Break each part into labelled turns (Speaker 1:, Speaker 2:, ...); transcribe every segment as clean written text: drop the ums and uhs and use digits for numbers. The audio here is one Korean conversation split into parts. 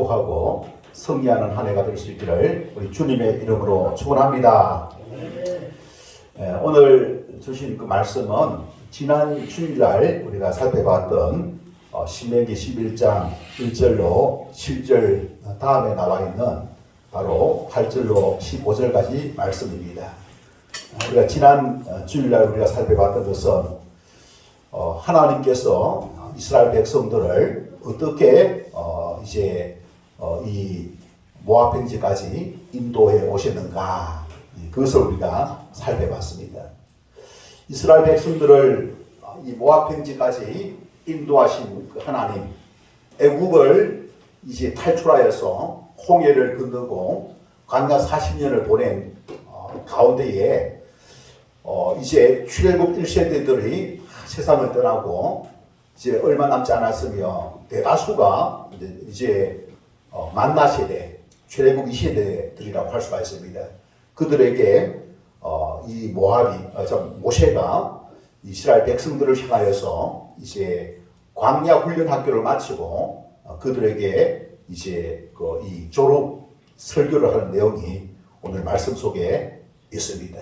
Speaker 1: 회복하고 승리하는 한 해가 될 수 있기를 우리 주님의 이름으로 축원합니다. 오늘 주신 그 말씀은 지난 주일날 우리가 살펴봤던 신명기 11장 1절로 7절 다음에 나와 있는 바로 8절로 15절까지 말씀입니다. 우리가 지난 주일날 우리가 살펴봤던 것은 하나님께서 이스라엘 백성들을 어떻게 이 모압 평지까지 인도해 오셨는가, 그것을 우리가 살펴봤습니다. 이스라엘 백성들을 이 모압 평지까지 인도하신 그 하나님, 애굽을 이제 탈출하여서 홍해를 건너고 광야 40년을 보낸 가운데에 이제 출애굽 1세대들이 세상을 떠나고 이제 얼마 남지 않았으며 대다수가 이제 만나 세대, 출애굽 2세대들이라고 할 수가 있습니다. 그들에게 이 모세가 이스라엘 백성들을 향하여서 이제 광야 훈련 학교를 마치고 그들에게 이제 이 졸업 설교를 하는 내용이 오늘 말씀 속에 있습니다.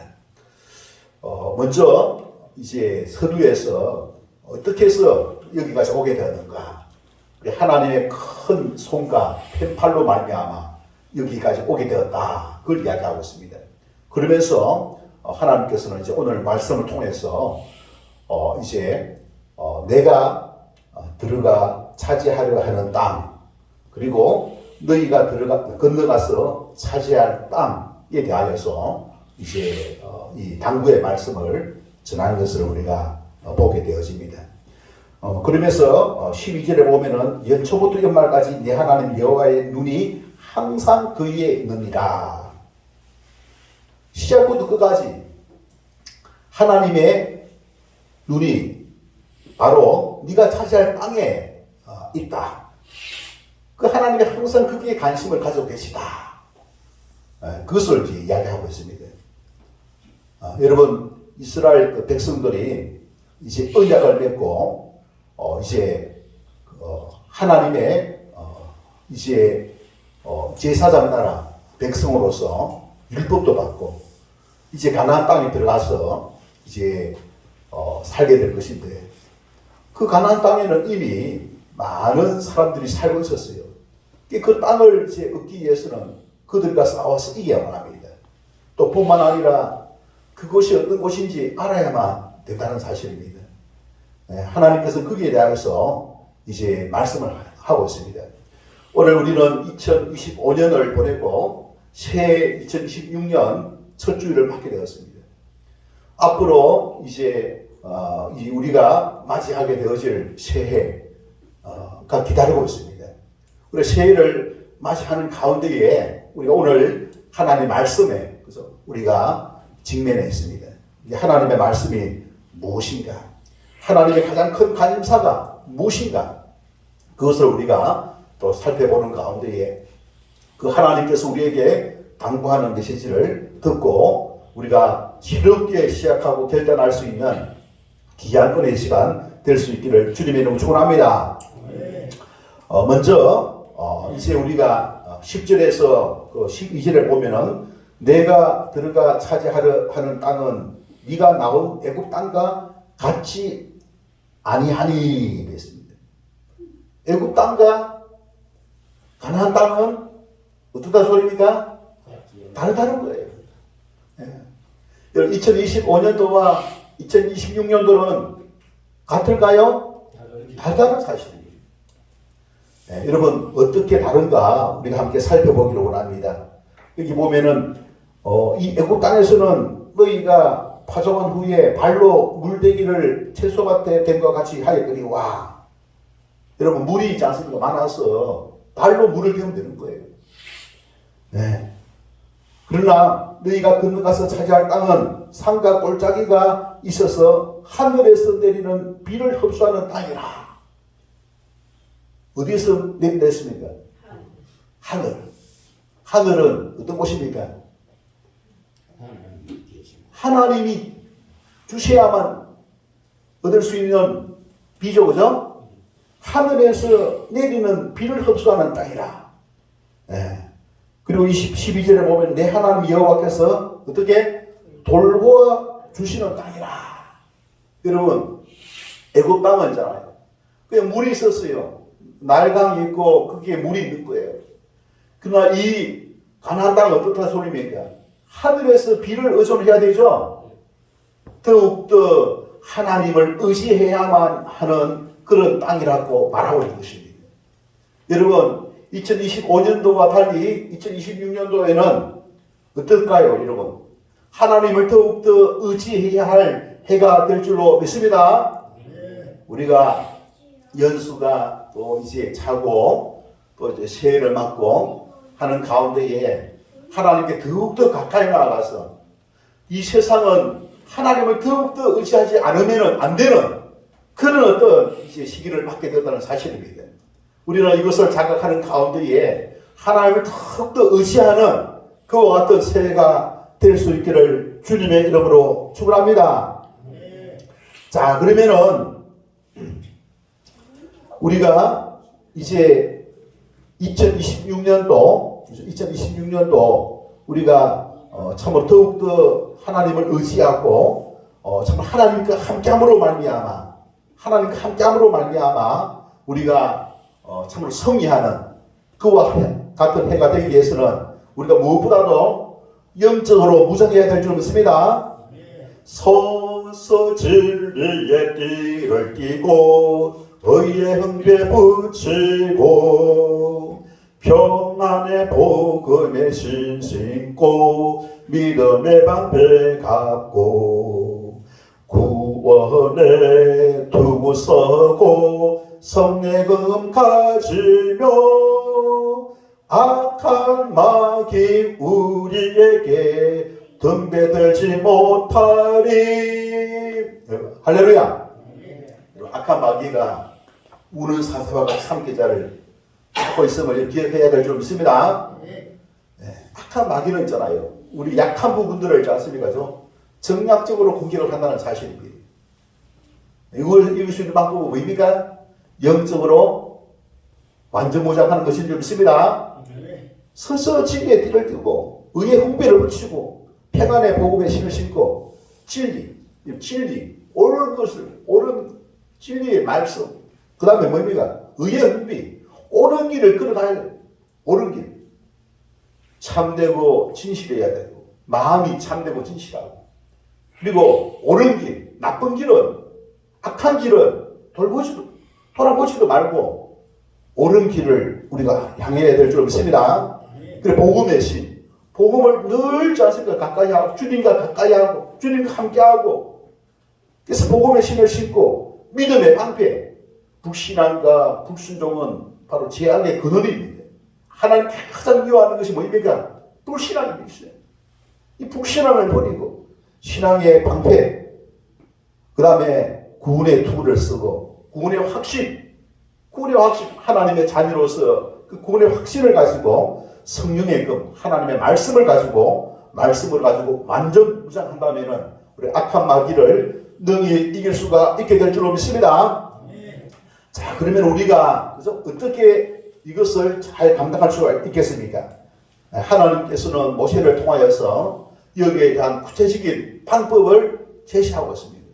Speaker 1: 먼저 이제 서두에서 어떻게 해서 여기까지 오게 되었는가? 하나님의 큰 손과 펜팔로 말미암아 여기까지 오게 되었다, 그걸 이야기하고 있습니다. 그러면서 하나님께서는 이제 오늘 말씀을 통해서 이제 내가 들어가 차지하려 하는 땅, 그리고 너희가 건너가서 차지할 땅에 대하여서 이제 이 당부의 말씀을 전하는 것을 우리가 보게 되어집니다. 그러면서 12절에 보면은 연초부터 연말까지 내 하나님 여호와의 눈이 항상 그 위에 있느니라. 시작부터 끝까지 하나님의 눈이 바로 네가 차지할 땅에 있다. 그 하나님이 항상 거기에 관심을 가지고 계시다. 그것을 이제 이야기하고 있습니다. 여러분, 이스라엘 그 백성들이 이제 언약을 맺고 이제 하나님의 이제 제사장 나라 백성으로서 율법도 받고 이제 가나안 땅에 들어가서 이제 살게 될 것인데, 그 가나안 땅에는 이미 많은 사람들이 살고 있었어요. 그 땅을 이제 얻기 위해서는 그들과 싸워서 이겨야만 합니다. 또 뿐만 아니라 그곳이 어떤 곳인지 알아야만 된다는 사실입니다. 하나님께서 거기에 대해서 이제 말씀을 하고 있습니다. 오늘 우리는 2025년을 보내고 새해 2026년 첫 주일을 맞게 되었습니다. 앞으로 이제 우리가 맞이하게 되어질 새해가 기다리고 있습니다. 우리 새해를 맞이하는 가운데에 우리가 오늘 하나님의 말씀에 그래서 우리가 직면해 있습니다. 하나님의 말씀이 무엇인가? 하나님의 가장 큰 관심사가 무엇인가? 그것을 우리가 또 살펴보는 가운데에 그 하나님께서 우리에게 당부하는 메시지를 듣고 우리가 즐겁게 시작하고 결단할 수 있는 귀한 은혜의 시간 될 수 있기를 주님의 이름으로 축원합니다. 먼저 이제 우리가 10절에서 12절에 보면은 내가 들어가 차지하려 하는 땅은 네가 나온 애굽 땅과 같이 아니하니 됐습니다. 애굽 땅과 가나안 땅은 어떠다 소리입니까? 다르다는 거예요. 2025년도와 2026년도는 같을까요? 다르다는 사실입니다. 여러분, 어떻게 다른가 우리가 함께 살펴보기를 원합니다. 여기 보면은 이 애굽 땅에서는 너희가 파종한 후에 발로 물대기를 채소밭에 된 것 같이 하였거니와. 여러분, 물이 있지 않습니까? 많아서 발로 물을 대면 되는 거예요. 그러나 너희가 건너가서 차지할 땅은 산과 골짜기가 있어서 하늘에서 내리는 비를 흡수하는 땅이라. 어디에서 내린다 했습니까? 하늘. 하늘은 어떤 곳입니까? 하나님이 주셔야만 얻을 수 있는 비죠, 그죠? 하늘에서 내리는 비를 흡수하는 땅이라. 예. 그리고 12절에 보면 내 하나님 여호와께서 어떻게 돌보아 주시는 땅이라. 여러분 애굽 땅은 있잖아요. 그냥 물이 있었어요. 날강이 있고 거기에 물이 있는 거예요. 그러나 이 가나안 땅은 어떻다 소리입니까? 하늘에서 비를 의존해야 되죠. 더욱더 하나님을 의지해야만 하는 그런 땅이라고 말하고 있는 것입니다. 여러분 2025년도와 달리 2026년도에는 어떨까요, 여러분? 하나님을 더욱더 의지해야 할 해가 될 줄로 믿습니다. 우리가 연수가 또 이제 차고 또 이제 새해를 맞고 하는 가운데에 하나님께 더욱더 가까이 나아가서 이 세상은 하나님을 더욱더 의지하지 않으면 안 되는 그런 어떤 이제 시기를 맞게 된다는 사실입니다. 우리는 이것을 자각하는 가운데에 하나님을 더욱더 의지하는 그와 같은 새해가 될 수 있기를 주님의 이름으로 축원합니다. 자, 그러면은 우리가 이제 2026년도 우리가 참으로 더욱더 하나님을 의지하고 정말 하나님과 함께함으로 말미암아 우리가 참으로 성리하는 그와 같은 해가 되기 위해서는 우리가 무엇보다도 영적으로 무장해야 될 줄 믿습니다. 서서 진리의 띠를 띠고 의의 흥배 붙이고 평안의 복음의 신 신고 믿음의 방패 갖고 구원의 두고 서고 성례금 가지며 악한 마귀 우리에게 덤벼들지 못하리. 할렐루야. 악한 마귀가 우는 사자와 같이 삼계자를 찾고 있음을 기억해야 될 줄 믿습니다. 악한 마귀는 있잖아요. 우리 약한 부분들을 있지 않습니까? 정략적으로 공격을 한다는 사실입니다. 이걸 이길 수 있는 방법은 뭡니까? 영적으로 완전 무장하는 것인 줄 믿습니다. 서서 진리의 띠를 띠고 의의 흥배를 붙이고 평안의 복음의 신을 신고 진리, 옳은 것을, 옳은 진리의 말씀, 그 다음에 뭡니까? 의의 흥비, 옳은 길을 끌어갈 옳은 길. 참되고 진실해야 되고 마음이 참되고 진실하고 그리고 옳은 길, 나쁜 길은 악한 길은 돌아보지도 말고 옳은 길을 우리가 향해야 될 줄 믿습니다. 그래 복음의 신, 복음을 늘 자신과 가까이 하고 주님과 가까이 하고 주님과 함께하고 그래서 복음의 신을 신고 믿음의 방패, 불신앙과 불순종은 바로 죄악의 근원입니다. 하나님 가장 미워하는 것이 뭡니까? 불신앙입니다. 이 불신앙을 버리고 신앙의 방패, 그 다음에 구원의 투구를 쓰고 구원의 확신, 하나님의 자녀로서 그 구원의 확신을 가지고 성령의 금, 하나님의 말씀을 가지고 완전 무장한다면은 우리 악한 마귀를 능히 이길 수가 있게 될 줄로 믿습니다. 자, 그러면 우리가 어떻게 이것을 잘 감당할 수가 있겠습니까? 하나님께서는 모세를 통하여서 여기에 대한 구체적인 방법을 제시하고 있습니다.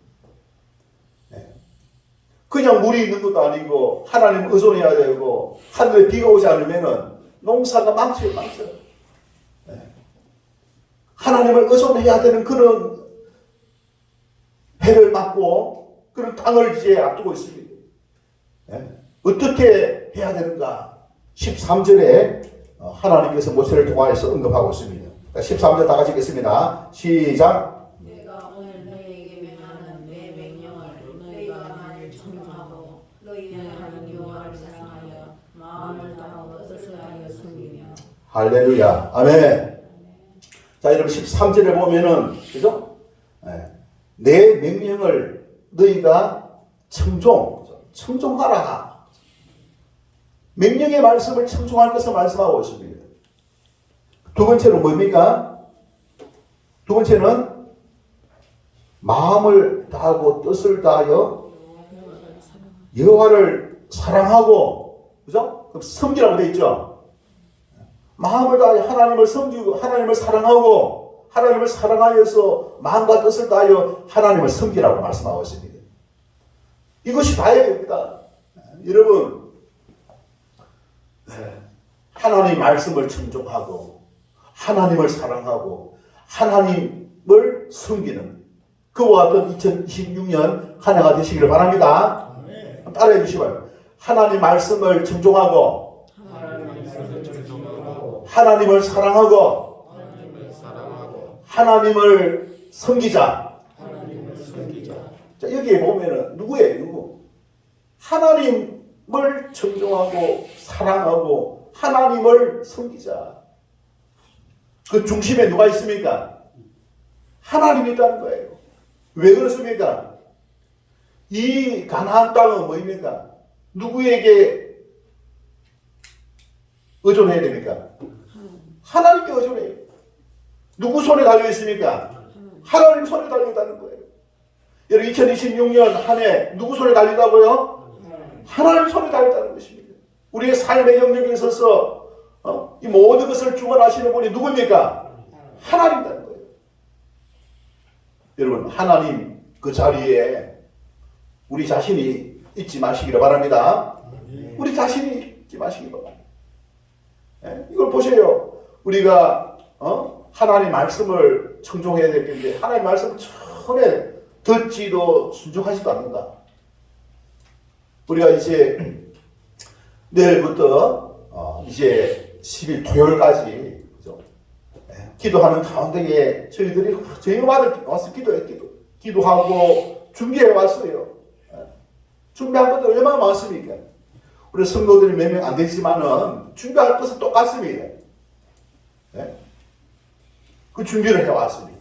Speaker 1: 그냥 물이 있는 것도 아니고 하나님 의존해야 되고 하늘에 비가 오지 않으면 농사가 망쳐요. 하나님을 의존해야 되는 그런 해를 맞고 그런 땅을 이제 앞두고 있습니다. 어떻게 해야 되는가? 13절에 하나님께서 모세를 통하여서 언급하고 있습니다. 13절 다 같이 읽겠습니다. 시작.
Speaker 2: 내가 오늘 너희에게 명하는 내 명령을 너희가 나를 청종하고 너희의 하나님 여호와를 사랑하여 마음을 다하고 뜻을 다하여 섬기며.
Speaker 1: 할렐루야. 아멘. 자, 여러분 13절에 보면은 그죠? 내 명령을 너희가 청종하라. 명령의 말씀을 청종할 것을 말씀하고 있습니다. 두 번째로 뭡니까? 두 번째는 마음을 다하고 뜻을 다하여 여호와를 사랑하고, 그죠? 그럼 섬기라고 되어 있죠? 마음을 다하여 하나님을 섬기고 하나님을 사랑하고 하나님을 사랑하여서 마음과 뜻을 다하여 하나님을 섬기라고 말씀하고 있습니다. 이것이 다해야 됩니다. 여러분, 하나님 말씀을 청종하고 하나님을 사랑하고 하나님을 섬기는 그와 같은 2026년 한 해가 되시기를 바랍니다. 따라해 주시고요. 하나님 말씀을 청종하고 하나님을 사랑하고 하나님을 섬기자. 자, 여기에 보면은 누구예요? 누구? 하나님을 청종하고 사랑하고 하나님을 섬기자. 그 중심에 누가 있습니까? 하나님이 있다는 거예요. 왜 그렇습니까? 이 가나안 땅은 뭐입니까? 누구에게 의존해야 됩니까? 하나님께 의존해요. 누구 손에 달려 있습니까? 하나님 손에 달려 있다는 거예요. 여러분 2026년 한 해 누구 손에 달린다고요? 하나님 손에 달려 있다는 것입니다. 우리의 삶의 영역에 있어서 이 모든 것을 주관하시는 분이 누굽니까? 하나님이라는 거예요. 여러분 하나님 그 자리에 우리 자신이 잊지 마시기를 바랍니다. 우리 자신이 잊지 마시기 바랍니다. 이걸 보세요. 우리가 하나님 말씀을 청종해야 될 텐데 하나님 말씀을 전혀 듣지도 순종하지도 않는다. 우리가 이제 내일부터 이제 10일 토요일까지 그죠? 기도하는 가운데에 저희들이 저희마다 와서 기도하고 준비해 왔어요. 준비한 것도 얼마나 많습니까? 우리 성도들이 몇 명 안 되지만은 준비할 것은 똑같습니다. 그 준비를 해왔습니다.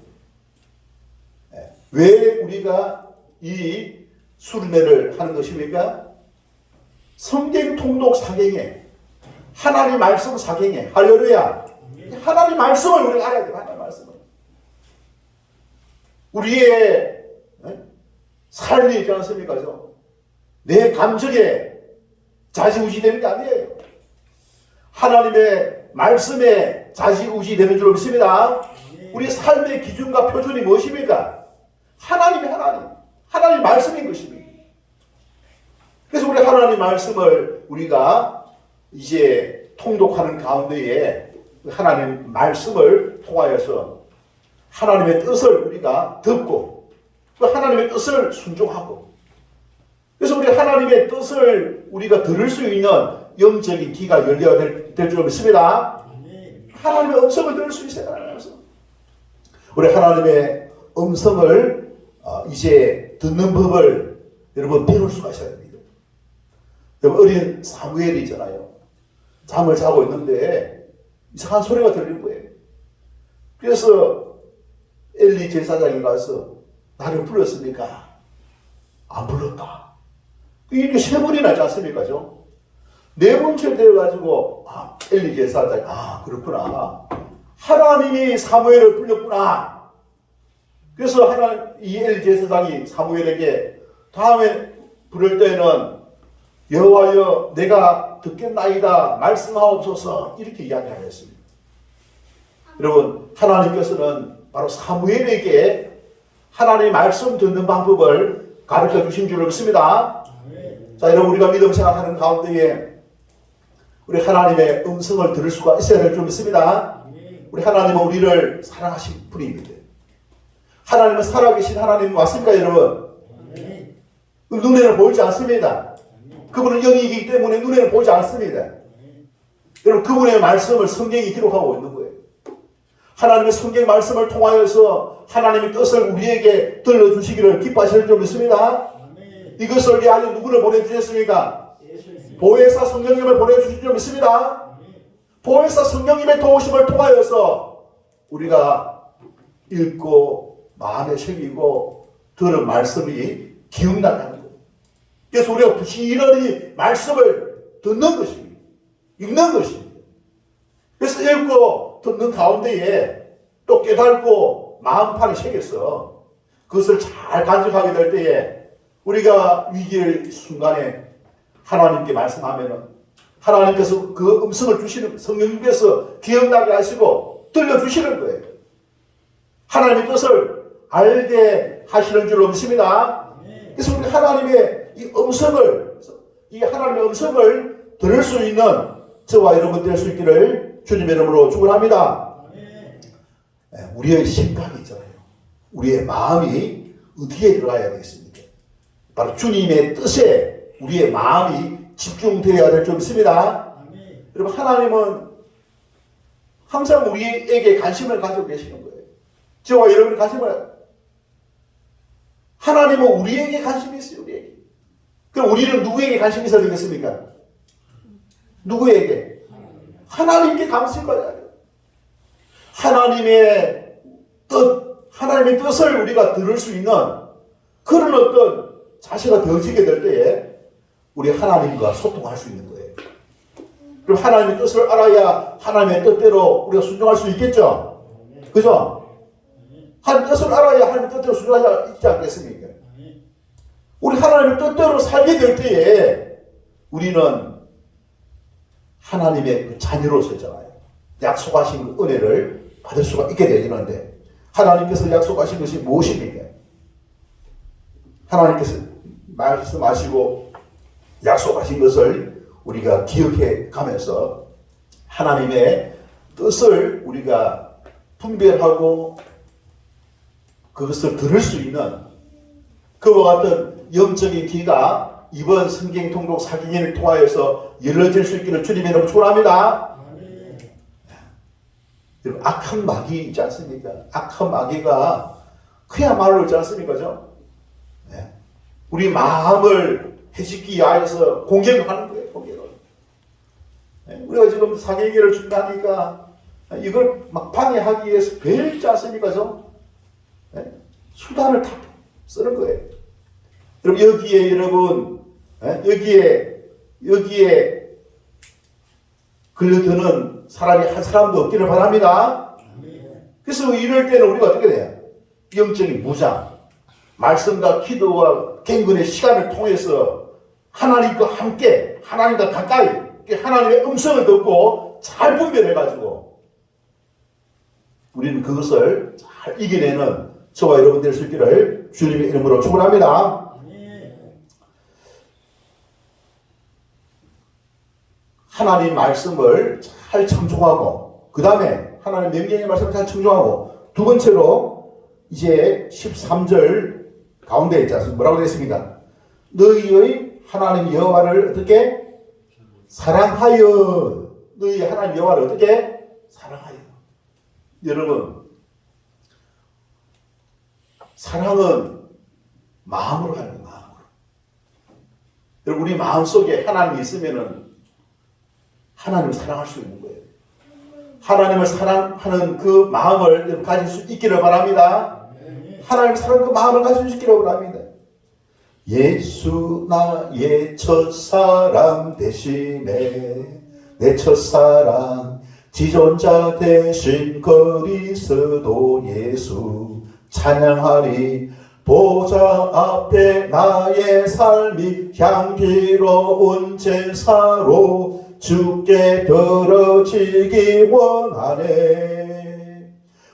Speaker 1: 왜 우리가 이 수련회를 하는 것입니까? 성경 통독 사경에 하나님 말씀 사경에 할렐루야. 하나님 말씀을 우리가 알아야 돼요. 하나님 말씀을. 우리의 삶이 있지 않습니까? 내 감정에 좌지우지 되는 게 아니에요. 하나님의 말씀에 좌지우지 되는 줄 믿습니다. 우리 삶의 기준과 표준이 무엇입니까? 하나님 말씀인 것입니다. 그래서 우리 하나님 말씀을 우리가 이제 통독하는 가운데에 하나님 말씀을 통하여서 하나님의 뜻을 우리가 듣고 그 하나님의 뜻을 순종하고 그래서 우리 하나님의 뜻을 우리가 들을 수 있는 영적인 귀가 열려야 될 줄 믿습니다. 하나님의 음성을 들을 수 있어요. 우리 하나님의 음성을 이제 듣는 법을 여러분 배울 수가 있어야 됩니다. 여러분 어린 사무엘이 있잖아요. 잠을 자고 있는데 이상한 소리가 들리는 거예요. 그래서 엘리 제사장이 가서 나를 불렀습니까? 안 불렀다. 이게 세 번이나 있지 않습니까? 네 번째 되어가지고 엘리 제사장이 그렇구나. 하나님이 사무엘을 불렀구나. 그래서 이 엘리 제사장이 사무엘에게 다음에 부를 때는 여호와여 내가 듣겠나이다 말씀하옵소서 이렇게 이야기하였습니다. 여러분 하나님께서는 바로 사무엘에게 하나님의 말씀 듣는 방법을 가르쳐 주신 줄로 믿습니다. 자 여러분 우리가 믿음 생활하는 가운데에 우리 하나님의 음성을 들을 수가 있어야 될 줄 믿습니다. 우리 하나님은 우리를 사랑하신 분입니다. 하나님은 살아계신 하나님 맞습니까 여러분? 눈에는 보이지 않습니다. 그분은 영이기 때문에 눈에는 보이지 않습니다. 여러분 그분의 말씀을 성경이 기록하고 있는 거예요. 하나님의 성경 말씀을 통하여서 하나님의 뜻을 우리에게 들려주시기를 기뻐하시는 줄 믿습니다. 이것을 위하여 누구를 보내주셨습니까? 보혜사 성령님을 보내주신 줄 믿습니다. 보혜사 성령님의 도우심을 통하여서 우리가 읽고 마음에 새기고 들은 말씀이 기억나게 하는 거예요. 그래서 우리가 부지런히 말씀을 듣는 것입니다. 읽는 것입니다. 그래서 읽고 듣는 가운데에 또 깨닫고 마음판에 새겨서 그것을 잘 간직하게 될 때에 우리가 위기의 순간에 하나님께 말씀하면은 하나님께서 그 음성을 주시는, 성령님께서 기억나게 하시고 들려주시는 거예요. 하나님의 뜻을 알게 하시는 줄 믿습니다. 그래서 우리 하나님의 이 하나님의 음성을 들을 수 있는 저와 여러분 될 수 있기를 주님의 이름으로 축원합니다. 우리의 심각이 있잖아요. 우리의 마음이 어디에 들어가야 되겠습니까? 바로 주님의 뜻에 우리의 마음이 집중되어야 될 줄 믿습니다. 여러분, 하나님은 항상 우리에게 관심을 가지고 계시는 거예요. 저와 여러분의 하나님은 우리에게 관심이 있어요. 우리에게. 그럼 우리는 누구에게 관심이 있어야 되겠습니까? 누구에게? 하나님께 관심을 가져야 돼요. 하나님의 뜻을 우리가 들을 수 있는 그런 어떤 자세가 되어지게 될 때에 우리 하나님과 소통할 수 있는 거예요. 그럼 하나님의 뜻을 알아야 하나님의 뜻대로 우리가 순종할 수 있겠죠? 그죠? 하나님의 뜻을 알아야 하나님의 뜻대로 순종할 수 있지 않겠습니까? 우리 하나님의 뜻대로 살게 될 때에 우리는 하나님의 자녀로서 있잖아요. 약속하신 그 은혜를 받을 수가 있게 되는데 하나님께서 약속하신 것이 무엇입니까? 하나님께서 말씀하시고 약속하신 것을 우리가 기억해 가면서 하나님의 뜻을 우리가 분별하고 그것을 들을 수 있는 그와 같은 영적인 귀가 이번 성경 통독 사기기를 통하여서 열려질 수 있기를 주님의 이름으로 축원합니다. 여러분, 악한 마귀 있지 않습니까? 악한 마귀가 그야말로 있지 않습니까? 네. 우리 마음을 해치기 위하여서 공격을 하는 거예요. 공격을. 네. 우리가 지금 사계기를 준비하니까 이걸 막 방해하기 위해서 배지 않습니까? 네. 수단을 다 쓰는 거예요. 여러분, 여기에 여러분, 네. 여기에 걸려드는 사람이 한 사람도 없기를 바랍니다. 그래서 이럴 때는 우리가 어떻게 돼요? 영적인 무장, 말씀과 기도와 갱근의 시간을 통해서 하나님과 함께, 하나님과 가까이, 하나님의 음성을 듣고 잘 분별해가지고 우리는 그것을 잘 이겨내는 저와 여러분 될 수 있기를 주님의 이름으로 축원합니다. 하나님 말씀을 잘 청종하고 그 다음에 하나님 명령의 말씀을 잘 청종하고 두 번째로 이제 13절 가운데 있지 않습니까? 뭐라고 되어 있습니까? 너희의 하나님 여호와를 어떻게? 사랑하여. 너희 하나님 여호와를 어떻게? 사랑하여. 여러분, 사랑은 마음으로 하는 거예요. 마음으로. 여러분, 우리 마음속에 하나님이 있으면은 하나님을 사랑할 수 있는 거예요. 하나님을 사랑하는 그 마음을 가질 수 있기를 바랍니다. 하나님을 사랑하는 그 마음을 가질 수 있기를 바랍니다. 예수 나의 첫사랑 대신에 내 첫사랑 지존자 대신 그리스도 예수 찬양하리. 보좌 앞에 나의 삶이 향기로운 제사로 주께 들어지기 원하네.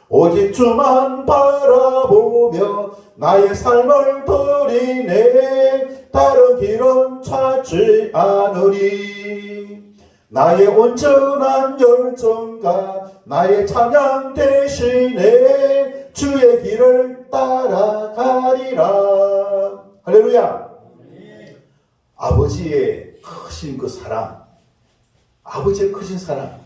Speaker 1: 오직 주만 바라보며 나의 삶을 드리네. 다른 길은 찾지 않으리. 나의 온전한 열정과 나의 찬양 대신에 주의 길을 따라가리라. 할렐루야. 아버지의 크신 그 사랑, 아버지의 크신 사랑,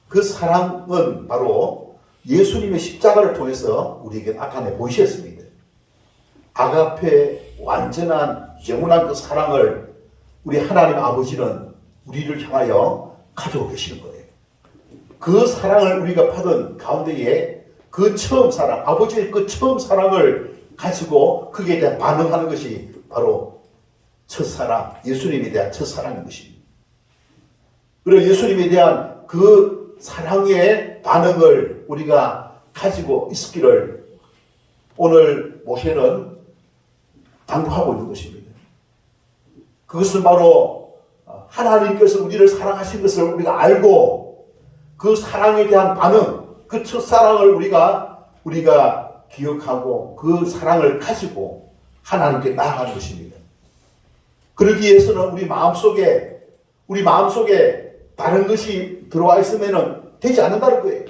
Speaker 1: 그 사랑은 바로 예수님의 십자가를 통해서 우리에게 나타내 보이셨습니다. 아가페 완전한 영원한 그 사랑을 우리 하나님 아버지는 우리를 향하여 가지고 계시는 거예요. 그 사랑을 우리가 받은 가운데에 그 처음 사랑, 아버지의 그 처음 사랑을 가지고 거기에 대한 반응하는 것이 바로 첫사랑, 예수님에 대한 첫사랑인 것입니다. 그리고 예수님에 대한 그 사랑의 반응을 우리가 가지고 있기를 오늘 모세는 당부하고 있는 것입니다. 그것은 바로 하나님께서 우리를 사랑하신 것을 우리가 알고 그 사랑에 대한 반응, 그 첫사랑을 우리가 기억하고 그 사랑을 가지고 하나님께 나아가는 것입니다. 그러기 위해서는 우리 마음속에 다른 것이 들어와 있으면 되지 않는다는 거예요.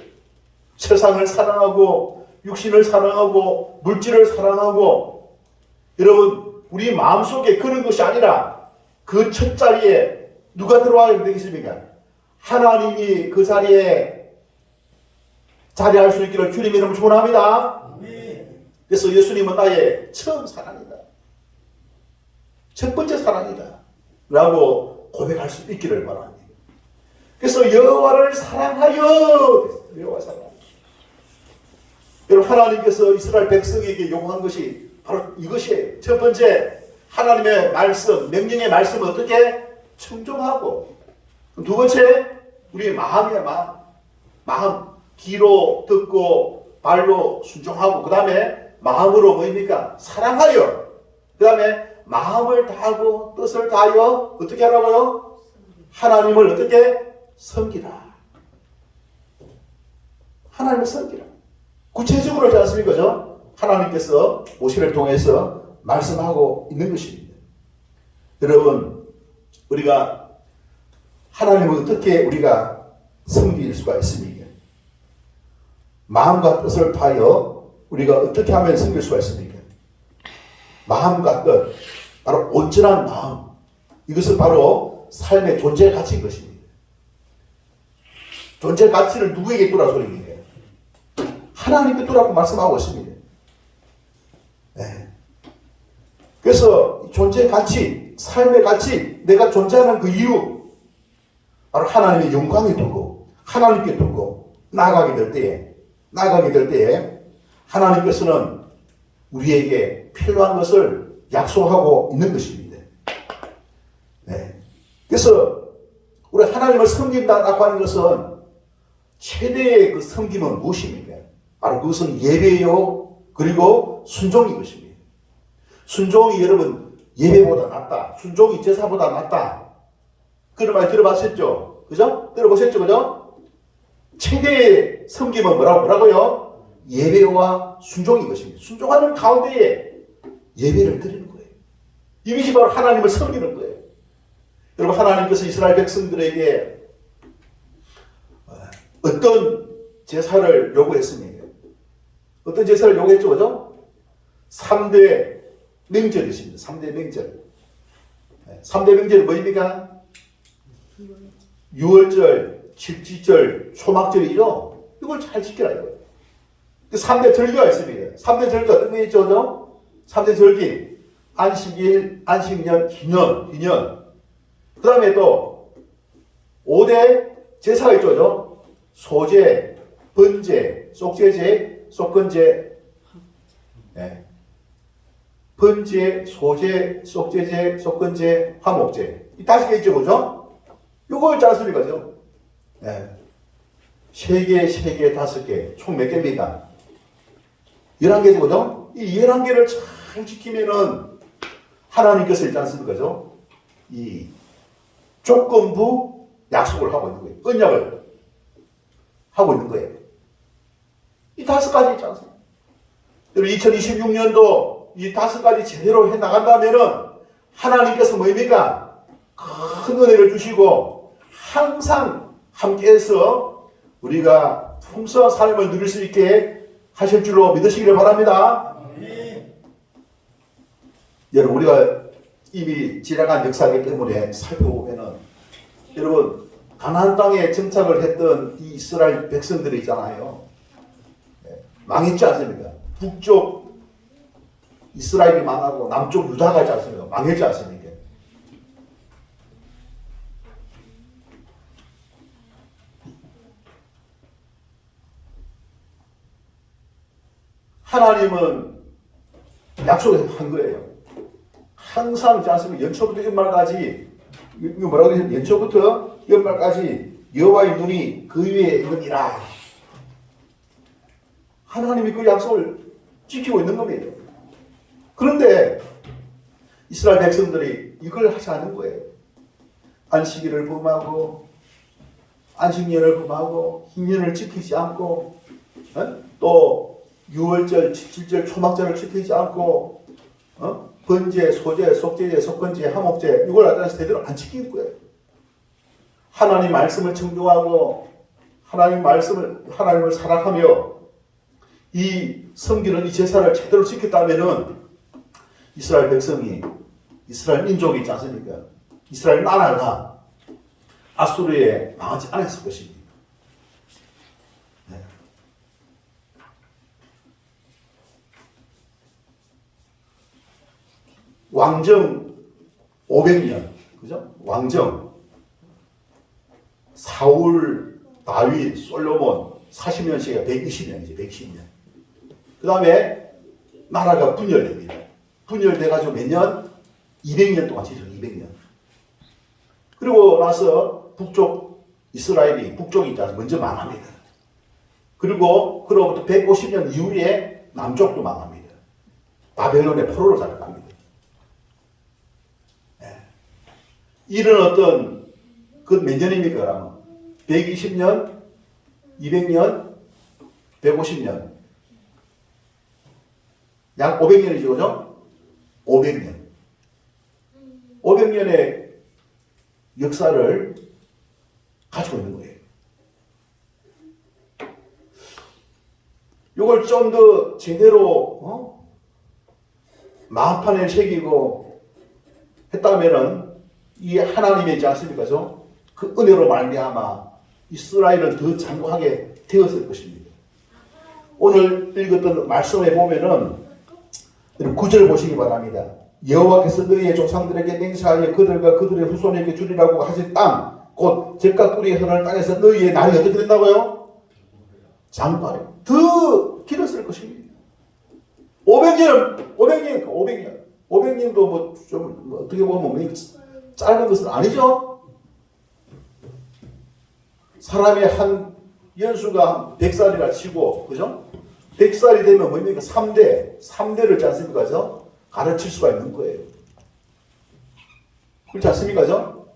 Speaker 1: 세상을 사랑하고 육신을 사랑하고 물질을 사랑하고, 여러분 우리 마음속에 그런 것이 아니라 그 첫 자리에 누가 들어와야 되겠습니까? 하나님이 그 자리에 자리할 수 있기를 주님 이름으로 축원합니다. 그래서 예수님은 나의 처음 사랑이다, 첫 번째 사랑이다 라고 고백할 수 있기를 바랍니다. 그래서 여호와를 사랑하여, 여호와 사랑. 여러분 하나님께서 이스라엘 백성에게 요구한 것이 바로 이것이에요. 첫 번째, 하나님의 말씀, 명령의 말씀을 어떻게 청종하고, 두 번째, 우리 마음이야. 마음, 귀로 듣고 발로 순종하고, 그 다음에 마음으로 뭐입니까? 사랑하여, 그 다음에 마음을 다하고 뜻을 다하여 어떻게 하라고요? 하나님을 어떻게 섬기라. 하나님을 섬기라. 구체적으로 하지 않습니까? 그죠? 하나님께서 모세를 통해서 말씀하고 있는 것입니다. 여러분, 우리가 하나님을 어떻게 우리가 섬길 수가 있습니까? 마음과 뜻을 다하여 우리가 어떻게 하면 섬길 수가 있습니까? 마음과 뜻, 바로 온전한 마음, 이것은 바로 삶의 존재 가치인 것입니다. 존재 가치를 누구에게 두라 소리입니까? 하나님께 두라고 말씀하고 있습니다. 네. 그래서 존재 가치, 삶의 가치, 내가 존재하는 그 이유, 바로 하나님의 영광에 두고 하나님께 두고 나아가게 될 때에 하나님께서는 우리에게 필요한 것을 약속하고 있는 것입니다. 네. 그래서 우리 하나님을 섬긴다라고 하는 것은 최대의 그 섬김은 무엇입니까? 바로 그것은 예배요, 그리고 순종인 것입니다. 순종이 여러분 예배보다 낫다, 순종이 제사보다 낫다, 그런 말 들어봤었죠? 그죠? 들어보셨죠? 그죠? 최대의 섬김은 뭐라고요? 예배와 순종인 것입니다. 순종하는 가운데에 예배를 드리는 거예요. 이것이 바로 하나님을 섬기는 거예요. 여러분 하나님께서 이스라엘 백성들에게 어떤 제사를 요구했습니까? 어떤 제사를 요구했죠? 그죠? 3대 명절이십니다. 3대 명절. 3대 명절은 뭐입니까? 유월절, 칠지절, 초막절이죠? 이걸 잘 지켜라 이거예요. 3대 절기가 있습니다. 3대 절기가 어떤 게 있죠? 그죠? 3대 절기. 안식일, 안식년, 기년. 그 다음에 또 5대 제사가 있죠? 그죠? 소제, 번제, 속제제, 속건제. 네. 번제, 소제, 속제제, 속건제, 화목제. 이 5개 있죠? 그죠? 요걸 잘 쓰는 거죠. 네. 3개, 3개, 5개. 총 몇 개입니까? 11개죠? 그죠? 이 11개를 잘 지키면은 하나님께서 일단 쓰는 거죠. 이 조건부 약속을 하고 있는 거예요. 언약을 하고 있는 거예요. 이 5가지 있지 않습니까? 2026년도 이 5가지 제대로 해 나간다면은 하나님께서 뭐입니까? 큰 은혜를 주시고 항상 함께해서 우리가 풍성한 삶을 누릴 수 있게 하실 줄로 믿으시기를 바랍니다. 여러분 우리가 이미 지나간 역사이기 때문에 살펴보면은 여러분 가나안 땅에 정착을 했던 이 이스라엘 백성들이 있잖아요. 망했지 않습니까? 북쪽 이스라엘이 망하고 남쪽 유다가 있지 않습니까? 망했지 않습니까? 하나님은 약속을 한 거예요. 항상 있지 않습니까? 연초부터 연말까지, 이거 뭐라고 해야 되죠? 연초부터 연말까지 여호와의 눈이 그 위에 있느니라. 하나님이 그 약속을 지키고 있는 겁니다. 그런데 이스라엘 백성들이 이걸 하지 않는 거예요. 안식일을 범하고 안식년을 범하고 hin년을 지키지 않고 또 유월절, 7절, 초막절을 지키지 않고 번제, 소제, 속제제, 속건제, 하목제 이걸 아들한테 제대로 안 지키는 거예요. 하나님 말씀을 청종하고 하나님을 사랑하며 이 섬기는 이 제사를 제대로 지켰다면은 이스라엘 백성이 이스라엘 민족이 있지 않습니까? 이스라엘 나라가 아수르에 망하지 않았을 것입니다. 네. 왕정 500년, 그죠? 왕정 사울, 다윗, 솔로몬 40년씩이 120년이죠. 120년. 그 다음에 나라가 분열됩니다. 분열돼가지고 몇 년? 200년 동안 지속 200년. 그리고 나서 북쪽 이스라엘이 북쪽이 있다 먼저 망합니다. 그리고 그로부터 150년 이후에 남쪽도 망합니다. 바벨론의 포로로 잡혀갑니다. 네. 이런 어떤 그 몇 년입니까? 그러면 120년, 200년, 150년, 약 500년이죠, 그죠? 500년. 500년의 역사를 가지고 있는 거예요. 이걸 좀 더 제대로 마판에 새기고 했다면은 이 하나님의 있지 않습니까? 그 은혜로 말미암아 이스라엘은 더 장구하게 되었을 것입니다. 오늘 읽었던 말씀에 보면은 9절 보시기 바랍니다. 여호와께서 너희의 조상들에게 맹세하여 그들과 그들의 후손에게 주리라고 하신 땅 곧 젖과 꿀이 흐르는 땅에서 너희의 날이 어떻게 된다고요? 장발이 더 길었을 것입니다. 500년도 뭐 좀 어떻게 보면 짧은 것은 아니죠. 사람의 한 연수가 100살이라 치고, 그죠? 100살이 되면 뭡니까? 3대를 짰습니까? 그죠? 가르칠 수가 있는 거예요. 그렇지 않습니까? 그죠?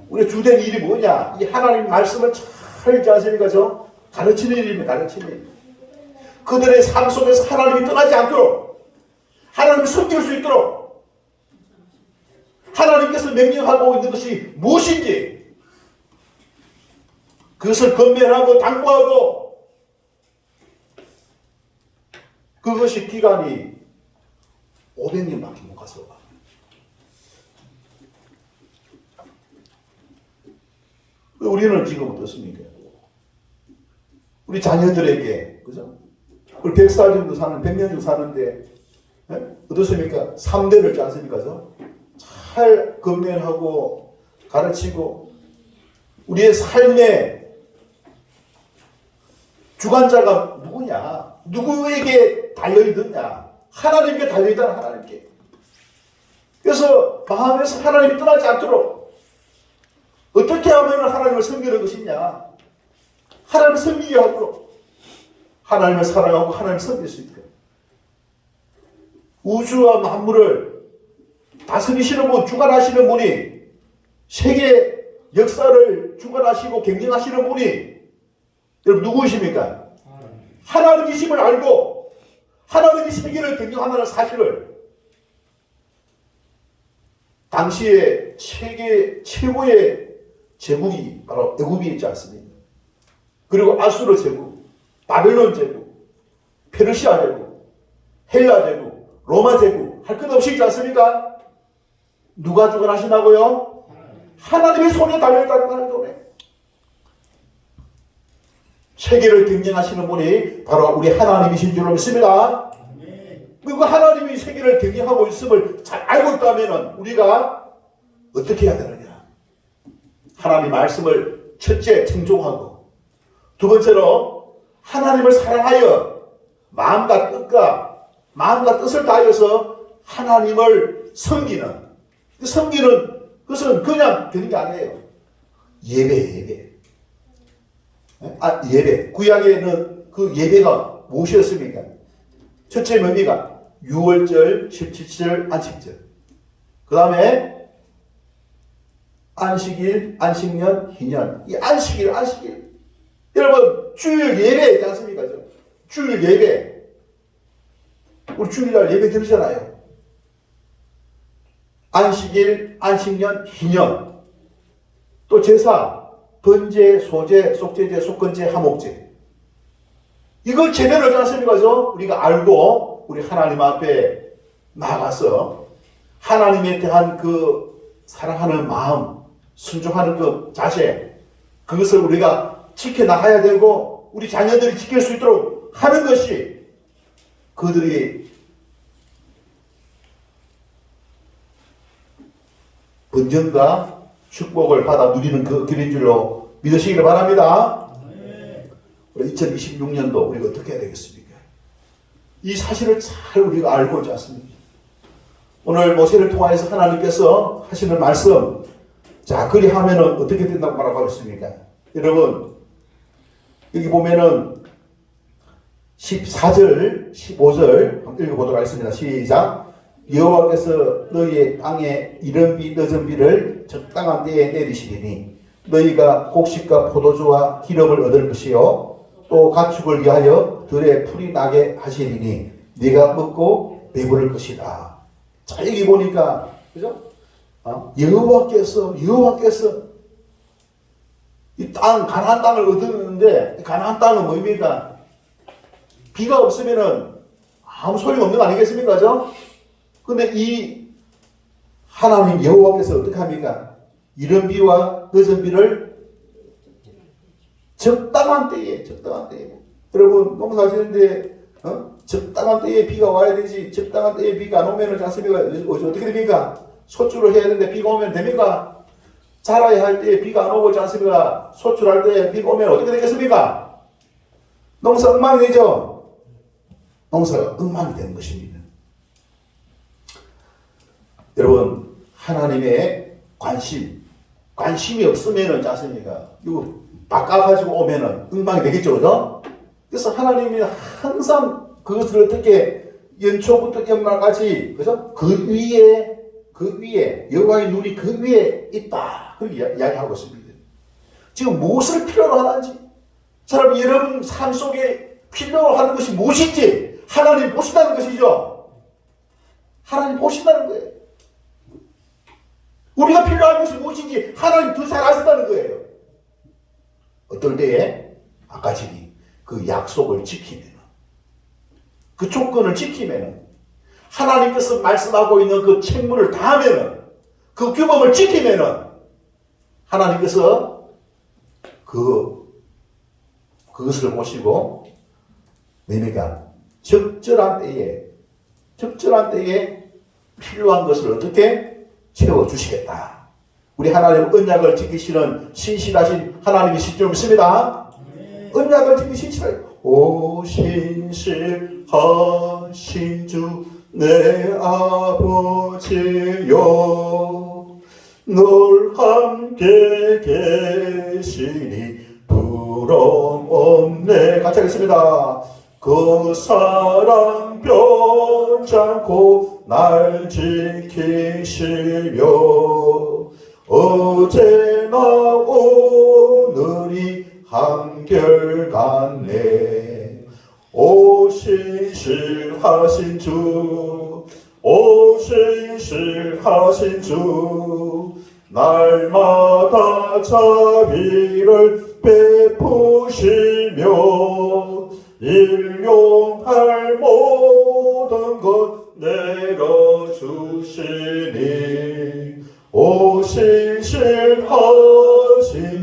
Speaker 1: 우리 주된 일이 뭐냐? 이 하나님 말씀을 잘 읽지 않습니까? 그죠? 가르치는 일입니다. 가르치는 일. 그들의 삶 속에서 하나님이 떠나지 않도록, 하나님을 섬길 수 있도록, 하나님께서 명령하고 있는 것이 무엇인지, 그것을 건면하고 당부하고, 그것이 기간이 500년밖에 못 가서. 우리는 지금 어떻습니까? 우리 자녀들에게, 그죠? 우리 100살 정도 사는, 100년 정도 사는데, 어떻습니까? 3대를 지 않습니까? 잘 건면하고, 가르치고, 우리의 삶의 주관자가 누구냐? 누구에게 달려있느냐? 하나님께 달려있다는 하나님께. 그래서 마음에서 하나님이 떠나지 않도록 어떻게 하면 하나님을 섬기는 것이냐? 하나님을 섬기게 하도록 하나님을 사랑하고 하나님을 섬길 수 있도록 우주와 만물을 다스리시는 분, 주관하시는 분이 세계 역사를 주관하시고 경영하시는 분이 여러분 누구이십니까? 하나님이심을 알고 하나님이 세계를 경영한다는 사실을 당시에 세계 최고의 제국이 바로 애굽이 있지 않습니까? 그리고 아수르 제국, 바벨론 제국, 페르시아 제국, 헬라 제국, 로마 제국 할 것 없이 있지 않습니까? 누가 주관하시나고요? 하나님의 손에 달려있다는 거예요. 세계를 경영하시는 분이 바로 우리 하나님이신 줄로 믿습니다. 그리고 하나님이 세계를 경영하고 있음을 잘 알고 있다면 우리가 어떻게 해야 되느냐? 하나님 말씀을 첫째 청종하고, 두 번째로 하나님을 사랑하여 마음과 뜻을 다하여서 하나님을 섬기는 그것은 그냥 되는 게 아니에요. 예배. 예배. 구약에는 그 예배가 무엇이었습니까? 첫째 뭡니까? 유월절, 17절, 안식절. 그 다음에 안식일, 안식년, 희년. 이 안식일. 여러분, 주일 예배 있지 않습니까? 주일 예배. 우리 주일날 예배 드리잖아요. 안식일, 안식년, 희년. 또 제사, 번제, 소제, 속제제, 속건제, 하목제. 이걸 제대로 하지 않습니까? 우리가 알고 우리 하나님 앞에 나가서 하나님에 대한 그 사랑하는 마음, 순종하는 그 자세, 그것을 우리가 지켜나가야 되고 우리 자녀들이 지킬 수 있도록 하는 것이 그들이 번전과 축복을 받아 누리는 그 길인 줄로 믿으시기를 바랍니다. 우리 2026년도 우리가 어떻게 해야 되겠습니까? 이 사실을 잘 우리가 알고 있지 않습니까? 오늘 모세를 통하여서 하나님께서 하시는 말씀, 자, 그리하면은 어떻게 된다고 말하고 있습니까? 여러분, 여기 보면은 14절, 15절 한번 읽어보도록 하겠습니다. 시작. 여호와께서 너희의 땅에 이른 비 늦은 비를 적당한 때에 내리시리니 너희가 곡식과 포도주와 기름을 얻을 것이요 또 가축을 위하여 들에 풀이 나게 하시리니 네가 먹고 배부를 것이다. 자, 여기 보니까 그죠? 여호와께서 이 땅, 가나안 땅을 얻었는데 가나안 땅은 뭡니까? 비가 없으면은 아무 소용 없는 거 아니겠습니까? 그죠? 근데 이 하나님 여호와께서 어떻게 합니까? 이른 비와 늦은 비를 적당한 때에 여러분 농사지는데 적당한 때에 비가 와야 되지 적당한 때에 비가 안 오면은 않습니까? 어떻게 됩니까? 소출을 해야 되는데 비가 오면 됩니까? 자라야 할 때에 비가 안 오고 있지 않습니까? 소출할 때에 비가 오면 어떻게 되겠습니까? 농사 엉망이 되죠? 농사가 엉망이 되는 것입니다. 여러분, 하나님의 관심이 없으면은 않습니까? 이거 바꿔가지고 오면은 엉망이 되겠죠, 그죠? 그래서 하나님이 항상 그것을 어떻게 연초부터 연말까지, 그죠? 그 위에, 여호와의 눈이 그 위에 있다. 그렇게 이야기하고 있습니다. 지금 무엇을 필요로 하는지, 여러분 삶 속에 필요로 하는 것이 무엇인지, 하나님 보신다는 것이죠. 하나님 보신다는 거예요. 우리가 필요한 것이 무엇인지 하나님 더 잘 아신다는 거예요. 어떨 때에? 아까 전에 그 약속을 지키면, 그 조건을 지키면, 하나님께서 말씀하고 있는 그 책무를 다하면, 그 규범을 지키면, 하나님께서 그것을 보시고, 내가 적절한 때에 필요한 것을 어떻게 채워주시겠다. 우리 하나님 언약을 지키시는 신실하신 하나님이실 줄 믿습니다. 언약을 지키신 신실하신 오 신실하신 주 내 아버지여 늘 함께 계시니 부러움 없네. 같이 하겠습니다. 그 사랑 변찮고 날 지키시며 어제나 오늘이 한결같네. 오 신실하신 주, 오 신실하신 주, 날마다 자비를 베푸시며 일용할 모든 것 내려주시니 오 신실하신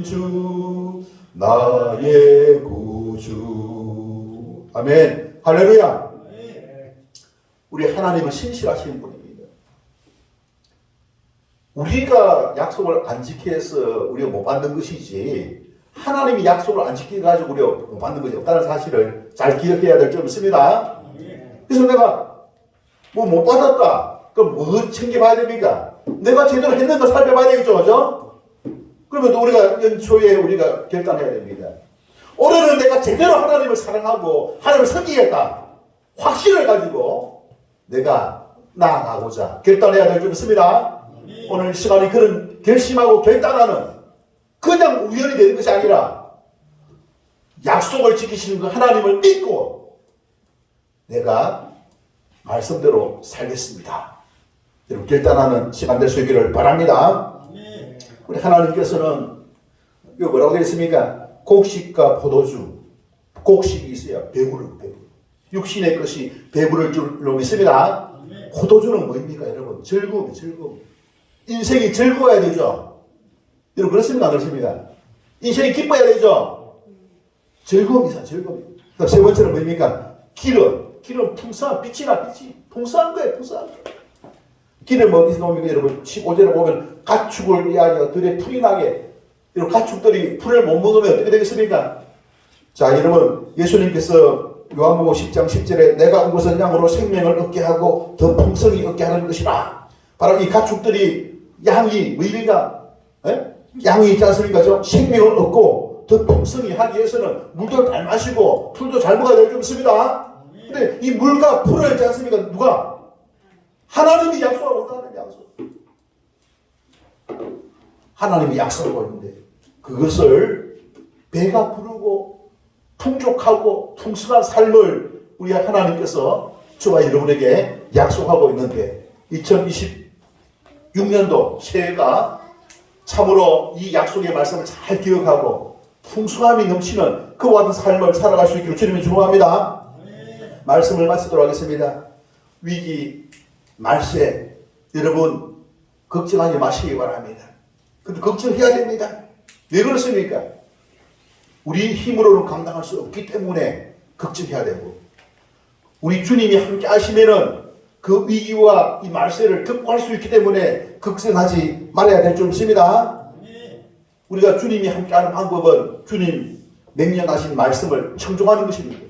Speaker 1: 주 나의 구주. 아멘. 할렐루야. 우리 하나님은 신실하신 분입니다. 우리가 약속을 안 지켜서 우리가 못 받는 것이지 하나님이 약속을 안 지켜가지고 우리가 못 받는 것이 없다는 사실을 잘 기억해야 될 점 있습니다. 그래서 내가 뭐 못 받았다. 그럼 뭐 챙겨봐야 됩니까? 내가 제대로 했는가 살펴봐야 되겠죠, 그죠? 그러면 또 우리가 연초에 우리가 결단해야 됩니다. 올해는 내가 제대로 하나님을 사랑하고 하나님을 섬기겠다. 확신을 가지고 내가 나아가고자 결단해야 될 점 있습니다. 오늘 이 시간이 그런 결심하고 결단하는 그냥 우연이 되는 것이 아니라 약속을 지키시는 그 하나님을 믿고 내가 말씀대로 살겠습니다. 여러분 결단하는 시간 될 수 있기를 바랍니다. 우리 하나님께서는 이거 뭐라고 되어 있습니까? 곡식과 포도주, 곡식이 있어야 배부를. 육신의 것이 배부를 줄로 믿습니다. 포도주는 뭐입니까, 여러분? 즐거움. 인생이 즐거워야 되죠. 여러분 그렇습니까, 안 그렇습니까? 인생이 기뻐야 되죠. 즐거움이죠, 즐거움. 그다음 세 번째는 뭐입니까? 기름 풍성한 빛이 풍성한 거예요, 풍성한 거. 기름 어디서 나옵니까, 여러분? 15절에 보면 가축을 위하여 들에 풀이 나게. 여러분 가축들이 풀을 못 먹으면 어떻게 되겠습니까? 자, 여러분 예수님께서 요한복음 10장 10절에 내가 온 것은 양으로 생명을 얻게 하고 더 풍성히 얻게 하는 것이라. 바로 이 가축들이 양이 뭐입니까? 양이 있지 않습니까? 저 생명을 얻고 더 풍성히 하기 위해서는 물도 잘 마시고 풀도 잘 먹어야 될 줄 믿습니다. 근데 이 물과 풀을 있지 않습니까? 누가? 하나님이 약속하고 있다는 약속. 하나님이 약속하고 있는데 그것을 배가 부르고 풍족하고 풍성한 삶을 우리 하나님께서 저와 여러분에게 약속하고 있는데 2026년도 새해가 참으로 이 약속의 말씀을 잘 기억하고 풍성함이 넘치는 그와 같은 삶을 살아갈 수 있기를 주님이 축원합니다. 말씀을 마치도록 하겠습니다. 위기 말세 여러분 걱정하지 마시기 바랍니다. 근데 걱정해야 됩니다. 왜 그렇습니까? 우리 힘으로는 감당할 수 없기 때문에 걱정해야 되고 우리 주님이 함께 하시면은 그 위기와 이 말세를 극복할 수 있기 때문에 걱정하지 말아야 될 줄 믿습니다. 우리가 주님이 함께하는 방법은 주님 명령하신 말씀을 청종하는 것입니다.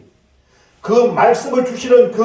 Speaker 1: 그 말씀을 주시는 그